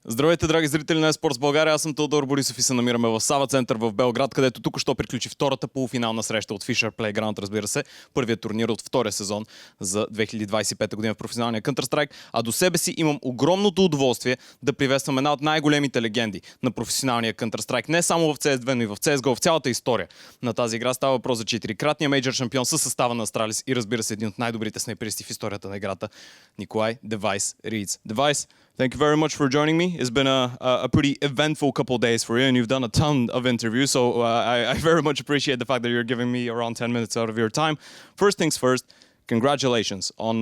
Здравейте, драги зрители на eSports България, аз съм Теодор Борисов и се намираме в Сава център в Белград, където тук що приключи втората полуфинална среща от FISSURE PLAYGROUND, разбира се, първият турнир от втория сезон за 2025 година в професионалния Counter-Strike, а до себе си имам огромното удоволствие да приветствам една от най-големите легенди на професионалния Counter-Strike, не само в CS2, но и в CSGO, в цялата история на тази игра. Става въпрос за четирикратния мейджор шампион със състава на Astralis и разбира се един от най-добрите снайперисти в историята на играта, Николай, gla1ve, Рийдз. gla1ve, thank you very much for joining me. It's been a pretty eventful couple of days for you, and you've done a ton of interviews, so I very much appreciate the fact that you're giving me around 10 minutes out of your time. First things first, congratulations on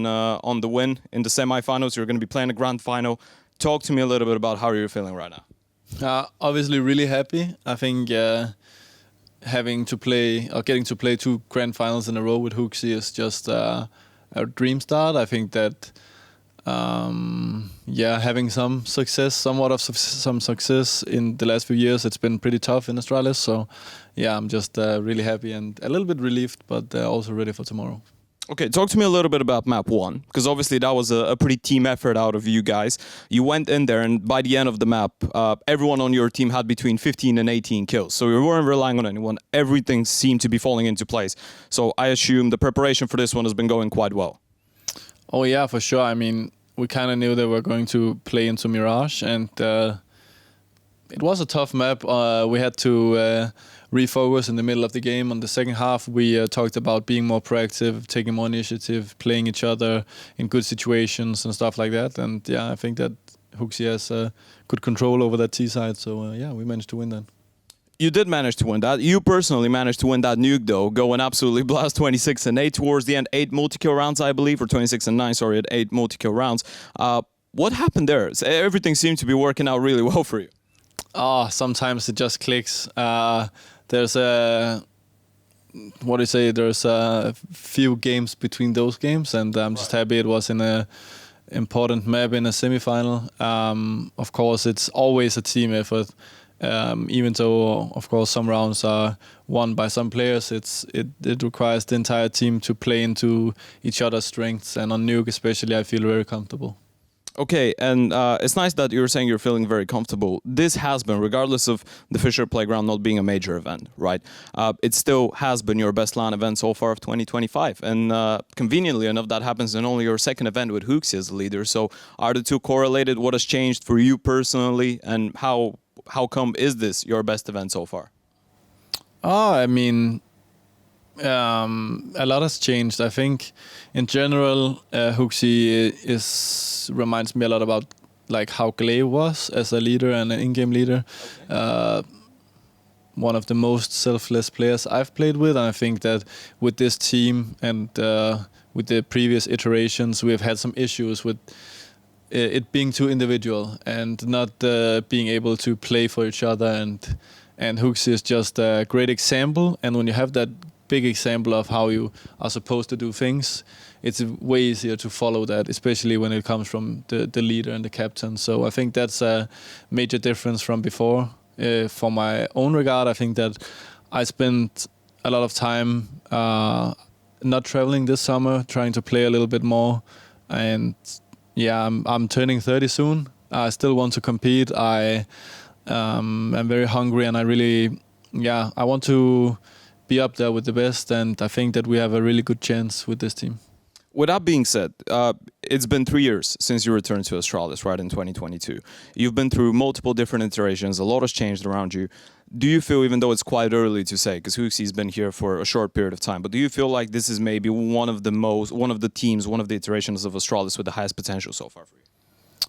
the win in the semifinals. You're going to be playing a grand final. Talk to me a little bit about how you're feeling right now. Obviously really happy. I think having to play or getting to play two grand finals in a row with HooXi is just a dream start. I think that having some success in the last few years, it's been pretty tough in Astralis. So yeah, I'm just really happy and a little bit relieved, but also ready for tomorrow. Okay, talk to me a little bit about map 1, because obviously that was a pretty team effort out of you guys. You went in there, and by the end of the map, everyone on your team had between 15 and 18 kills. So you weren't relying on anyone. Everything seemed to be falling into place. So I assume the preparation for this one has been going quite well. Oh yeah, for sure. I mean, we kind of knew they were going to play into Mirage, and it was a tough map. We had to refocus in the middle of the game. On the second half, we talked about being more proactive, taking more initiative, playing each other in good situations and stuff like that. And yeah, I think that HooXi has good control over that T side. So we managed to win that. You did manage to win that. You personally managed to win that nuke, though, going absolutely blast 26 and 8 towards the end. 8 multi-kill rounds, I believe, or 26 and 9, sorry, at 8 multi-kill rounds. What happened there? Everything seemed to be working out really well for you. Sometimes it just clicks. There's a few games between those games, and I'm just happy it was in a important map in a semifinal. Of course, it's always a team effort. Even though, of course, some rounds are won by some players, it requires the entire team to play into each other's strengths, and on Nuke especially, I feel very comfortable. Okay, and it's nice that you're saying you're feeling very comfortable. This has been, regardless of the FISSURE Playground not being a major event, right? It still has been your best LAN event so far of 2025. And conveniently enough, that happens in only your second event with HooXi as the leader. So are the two correlated? What has changed for you personally? And how come is this your best event so far? I mean, a lot has changed. I think in general, HooXi reminds me a lot about like how gla1ve was as a leader and an in-game leader. One of the most selfless players I've played with, and I think that with this team and with the previous iterations, we've had some issues with it being too individual and not being able to play for each other. And HooXi is just a great example. And when you have that big example of how you are supposed to do things, it's way easier to follow that, especially when it comes from the leader and the captain. So I think that's a major difference from before. For my own regard, I think that I spent a lot of time not traveling this summer, trying to play a little bit more. And yeah, I'm turning 30 soon. I still want to compete. I'm very hungry, and I want to be up there with the best, and I think that we have a really good chance with this team. With that being said, it's been 3 years since you returned to Astralis, right, in 2022. You've been through multiple different iterations. A lot has changed around you. Do you feel, even though it's quite early to say, because HooXi's been here for a short period of time, but do you feel like this is maybe one of the iterations of Astralis with the highest potential so far for you?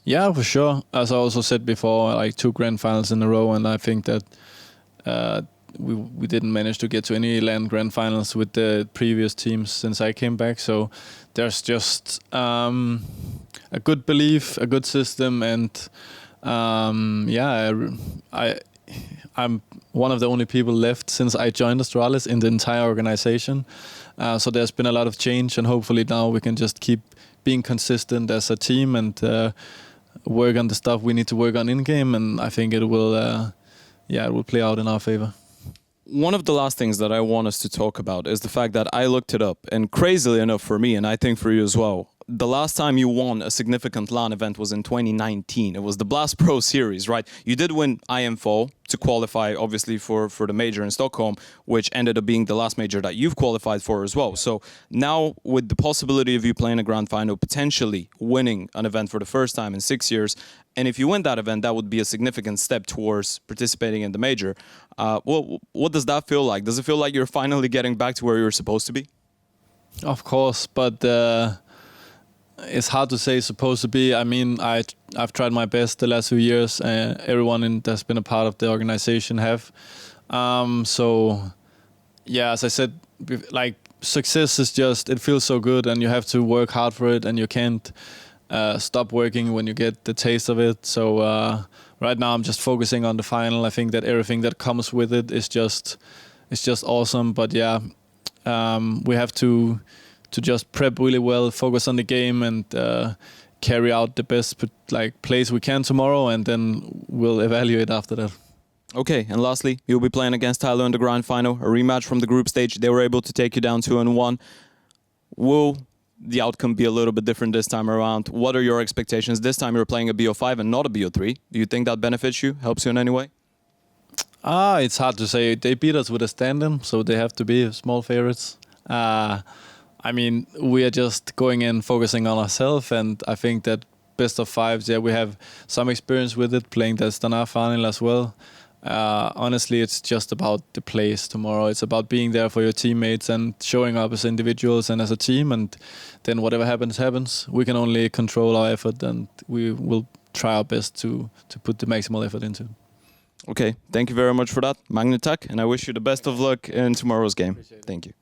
Yeah, for sure. As I also said before, like 2 grand finals in a row, and I think that we didn't manage to get to any LAN grand finals with the previous teams since I came back. So there's just a good belief, a good system, and I'm one of the only people left since I joined Astralis in the entire organization. So there's been a lot of change, and hopefully now we can just keep being consistent as a team and work on the stuff we need to work on in game. And I think it will play out in our favor. One of the last things that I want us to talk about is the fact that I looked it up, and crazily enough for me, and I think for you as well, the last time you won a significant LAN event was in 2019. It was the Blast Pro Series, right? You did win IM4 to qualify, obviously, for the major in Stockholm, which ended up being the last major that you've qualified for as well. So now, with the possibility of you playing a grand final, potentially winning an event for the first time in 6 years, and if you win that event, that would be a significant step towards participating in the major. What does that feel like? Does it feel like you're finally getting back to where you're supposed to be? Of course, but it's hard to say supposed to be. I mean, I've tried my best the last few years. Everyone that's been a part of the organization have. So, yeah, as I said, like, success is just, it feels so good and you have to work hard for it and you can't stop working when you get the taste of it. So right now I'm just focusing on the final. I think that everything that comes with it is just awesome. But yeah, we have to just prep really well, focus on the game, and carry out the best plays we can tomorrow, and then we'll evaluate after that. Okay, and lastly, you'll be playing against Tyler in the grand final, a rematch from the group stage. They were able to take you down 2-1. Will the outcome be a little bit different this time around? What are your expectations? This time you're playing a BO5 and not a BO3. Do you think that benefits you, helps you in any way? It's hard to say. They beat us with a stand-in, so they have to be small favorites. I mean, we are just going in focusing on ourselves, and I think that best of fives, yeah, we have some experience with it, playing the Astana final as well. Honestly, it's just about the plays tomorrow. It's about being there for your teammates and showing up as individuals and as a team, and then whatever happens, happens. We can only control our effort, and we will try our best to put the maximal effort into it. Okay, thank you very much for that, Magne Tak, and I wish you the best of luck in tomorrow's game. Thank you.